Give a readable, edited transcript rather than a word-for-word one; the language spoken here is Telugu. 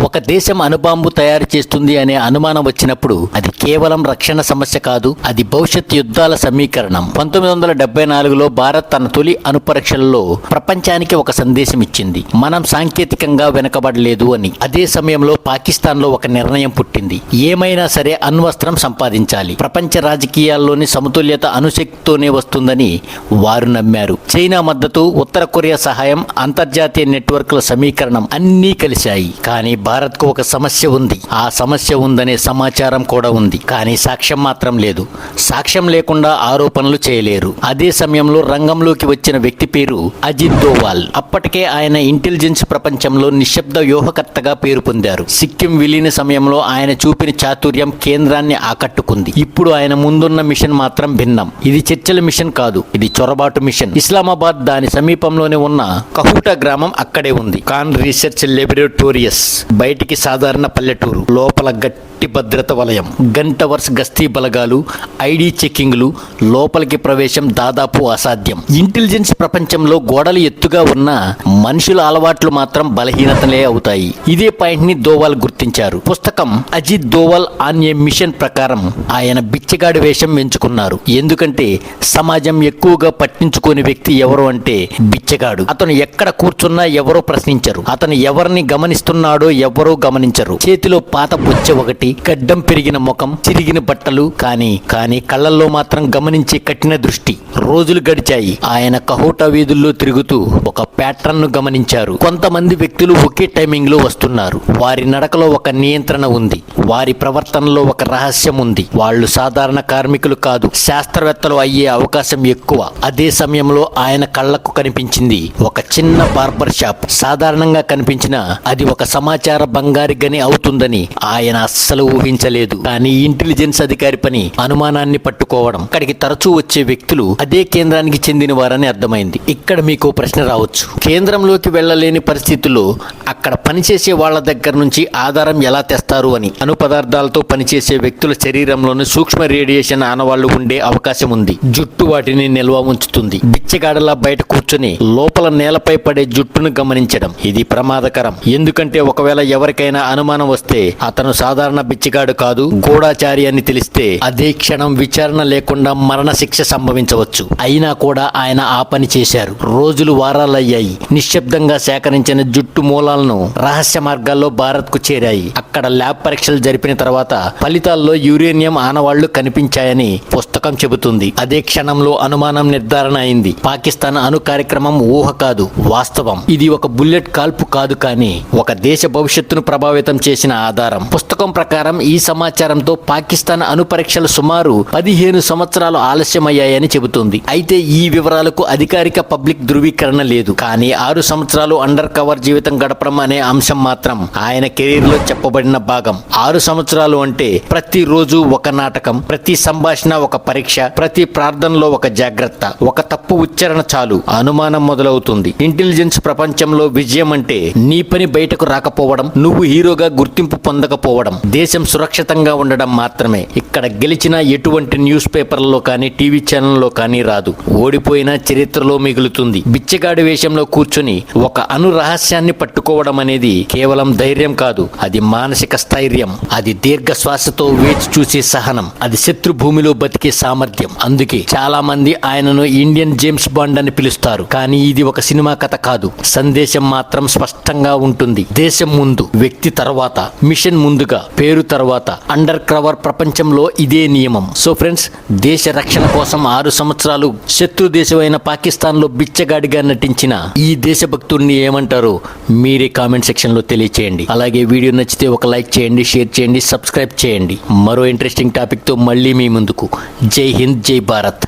ఒక దేశం అణుబాంబు తయారు చేస్తుంది అనే అనుమానం వచ్చినప్పుడు అది కేవలం రక్షణ సమస్య కాదు, అది భవిష్యత్ యుద్ధాల సమీకరణం. 1974లో భారత్ తన తొలి అణు పరీక్షలలో ప్రపంచానికి ఒక సందేశం ఇచ్చింది. మనం సాంకేతికంగా వెనకబడలేదు అని. అదే సమయంలో పాకిస్తాన్లో ఒక నిర్ణయం పుట్టింది. ఏమైనా సరే అణ్వస్త్రం సంపాదించాలి. ప్రపంచ రాజకీయాల్లోని సమతుల్యత అణుశక్తితోనే వస్తుందని వారు నమ్మారు. చైనా మద్దతు, ఉత్తర కొరియా సహాయం, అంతర్జాతీయ నెట్వర్క్ల సమీకరణం అన్నీ కలిశాయి. కానీ భారత్కు ఒక సమస్య ఉంది. ఆ సమస్య ఉందనే సమాచారం కూడా ఉంది, కానీ సాక్ష్యం మాత్రం లేదు. సాక్ష్యం లేకుండా ఆరోపణలు చేయలేరు. అదే సమయంలో రంగంలోకి వచ్చిన వ్యక్తి పేరు అజిత్ దోవాల్. అప్పటికే ఆయన ఇంటెలిజెన్స్ ప్రపంచంలో నిశ్శబ్ద వ్యూహకర్తగా పేరు పొందారు. సిక్కిం విలీన సమయంలో ఆయన చూపిన చాతుర్యం కేంద్రాన్ని ఆకట్టుకుంది. ఇప్పుడు ఆయన ముందున్న మిషన్ మాత్రం భిన్నం. ఇది చర్చల మిషన్ కాదు, ఇది చొరబాటు మిషన్. ఇస్లామాబాద్ దాని సమీపంలోనే ఉన్న కహూటా గ్రామం అక్కడే ఉంది. కాన్ రీసెర్చ్ లెబొరేటోరియస్ బయటికి సాధారణ పల్లెటూరు, లోపల గట్టి భద్రత వలయం, గంట వరుస గస్తీ బలగాలు, ఐడి చెక్కింగ్లు, లోపలికి ప్రవేశం దాదాపు అసాధ్యం. ఇంటెలిజెన్స్ ప్రపంచంలో గోడలు ఎత్తుగా ఉన్న మనుషుల అలవాట్లు మాత్రం బలహీనతలే అవుతాయి. ఇదే పాయింట్ ని దోవాల్ గుర్తించారు. పుస్తకం Ajit Doval on a mission ప్రకారం ఆయన బిచ్చగాడి వేషం ఎంచుకున్నారు. ఎందుకంటే సమాజం ఎక్కువగా పట్టించుకోని వ్యక్తి ఎవరు అంటే బిచ్చగాడు. అతను ఎక్కడ కూర్చున్నా ఎవరో ప్రశ్నించరు. అతను ఎవరిని గమనిస్తున్నాడో ఎవరో గమనించరు. చేతిలో పాత బొచ్చె ఒకటి, గడ్డం పెరిగిన ముఖం, చిరిగిన బట్టలు, కానీ కళ్ళల్లో మాత్రం గమనించే కఠిన దృష్టి. రోజులు గడిచాయి. ఆయన కహోటా వీధుల్లో తిరుగుతూ ఒక ప్యాటర్న్ ను గమనించారు. కొంతమంది వ్యక్తులు ఒకే టైమింగ్ లో వస్తున్నారు. వారి నడకలో ఒక నియంత్రణ ఉంది. వారి ప్రవర్తనలో ఒక రహస్యం ఉంది. వాళ్ళు సాధారణ కార్మికులు కాదు, శాస్త్రవేత్తలు అయ్యే అవకాశం ఎక్కువ. అదే సమయంలో ఆయన కళ్ళకు కనిపించింది ఒక చిన్న బార్బర్ షాప్. సాధారణంగా కనిపించిన అది ఒక సమాచార బంగారి గని అవుతుందని ఆయన అస్సలు ఊహించలేదు. కానీ ఇంటెలిజెన్స్ అధికారి పని అనుమానాన్ని పట్టుకోవడం. అక్కడికి తరచూ వచ్చే వ్యక్తులు అదే కేంద్రానికి చెందిన వారని అర్థమైంది. ఇక్కడ మీకు ప్రశ్న రావచ్చు, కేంద్రంలోకి వెళ్లలేని పరిస్థితుల్లో అక్కడ పనిచేసే వాళ్ల దగ్గర నుంచి ఆధారం ఎలా తెస్తారు అని. అణు పదార్థాలతో పనిచేసే వ్యక్తుల శరీరంలోని సూక్ష్మ రేడియేషన్ ఆనవాళ్లు ఉండే అవకాశం ఉంది. జుట్టు వాటిని నిల్వ ఉంచుతుంది. బిచ్చగాడలా బయట కూర్చొని లోపల నేలపై పడే జుట్టును గమనించడం ఇది ప్రమాదకరం. ఎందుకంటే ఒకవేళ ఎవరికైనా అనుమానం వస్తే అతను సాధారణ బిచ్చగాడు కాదు, గూఢాచారి అని తెలిస్తే అదే క్షణం విచారణ లేకుండా మరణ శిక్ష సంభవించవచ్చు. అయినా కూడా ఆయన ఆ పని చేశారు. రోజులు వారాలయ్యాయి. నిశ్శబ్దంగా సేకరించిన జుట్టు మూలాలను రహస్య మార్గాల్లో భారత్ కు చేరాయి. అక్కడ ల్యాబ్ పరీక్షలు జరిపిన తర్వాత ఫలితాల్లో యురేనియం ఆనవాళ్లు కనిపించాయని పుస్తకం చెబుతుంది. అదే క్షణంలో అనుమానం నిర్ధారణ అయింది. పాకిస్తాన్ అణు కార్యక్రమం ఊహ కాదు, వాస్తవం. ఇది ఒక బుల్లెట్ కాల్పు కాదు, కానీ ఒక దేశ భవిష్యత్తును ప్రభావితం చేసిన ఆధారం. పుస్తకం ప్రకారం ఈ సమాచారంతో పాకిస్తాన్ అణు పరీక్షలు సుమారు 15 సంవత్సరాలు ఆలస్యమయ్యాయని చెబుతుంది. అయితే ఈ వివరాలకు అధికారిక పబ్లిక్ ధృవీకరణ లేదు. కానీ 6 సంవత్సరాలు అండర్ కవర్ జీవితం గడపడం అనే అంశం మాత్రం ఆయన కెరీర్ లో చెప్పబడిన భాగం. 6 సంవత్సరాలు అంటే ప్రతి రోజు ఒక నాటకం, ప్రతి సంభాషణ ఒక పరీక్ష, ప్రతి ప్రార్థనలో ఒక జాగ్రత్త. ఒక తప్పు ఉచ్చారణ చాలు అనుమానం మొదలవుతుంది. ఇంటెలిజెన్స్ ప్రపంచంలో విజయం అంటే నీ పని బయటకు రాకపోవడం, నువ్వు హీరోగా గుర్తింపు పొందకపోవడం, దేశం సురక్షితంగా ఉండడం మాత్రమే. ఇక్కడ గెలిచిన ఎటువంటి న్యూస్ పేపర్లలో కానీ టీవీ ఛానల్లో కానీ రాదు. ఓడిపోయినా చరిత్రలో మిగులుతుంది. బిచ్చగాడి వేషంలో కూర్చుని ఒక అణు రహస్యాన్ని పట్టుకోవడం అనేది కేవలం ధైర్యం కాదు, అది మానసిక స్థైర్యం, అది దీర్ఘ శ్వాసతో వేచి చూసే సహనం, అది శత్రు భూమిలో బతికే సామర్థ్యం. అందుకే చాలా మంది ఆయనను ఇండియన్ జేమ్స్ బాండ్ అని పిలుస్తారు. కానీ ఇది ఒక సినిమా కథ కాదు. సందేశం మాత్రం స్పష్టంగా ఉంటుంది. దేశం ముందు, వ్యక్తి తర్వాత, మిషన్ ముందుగా, పేరు తర్వాత. అండర్ కవర్ ప్రపంచంలో ఇదే నియమం. సో ఫ్రెండ్స్, దేశ రక్షణ కోసం 6 సంవత్సరాలు శత్రు దేశమైన పాకిస్తాన్ లో బిచ్చగాడిగా నటించిన ఈ దేశభక్తుడిని ఏమంటారో మీరే కామెంట్ సెక్షన్ లో తెలియచేయండి. అలాగే వీడియో నచ్చితే ఒక లైక్ చేయండి, షేర్ చేయండి, సబ్స్క్రైబ్ చేయండి. మరో ఇంట్రెస్టింగ్ టాపిక్ తో మళ్ళీ మీ ముందుకు. జై హింద్, జై భారత్.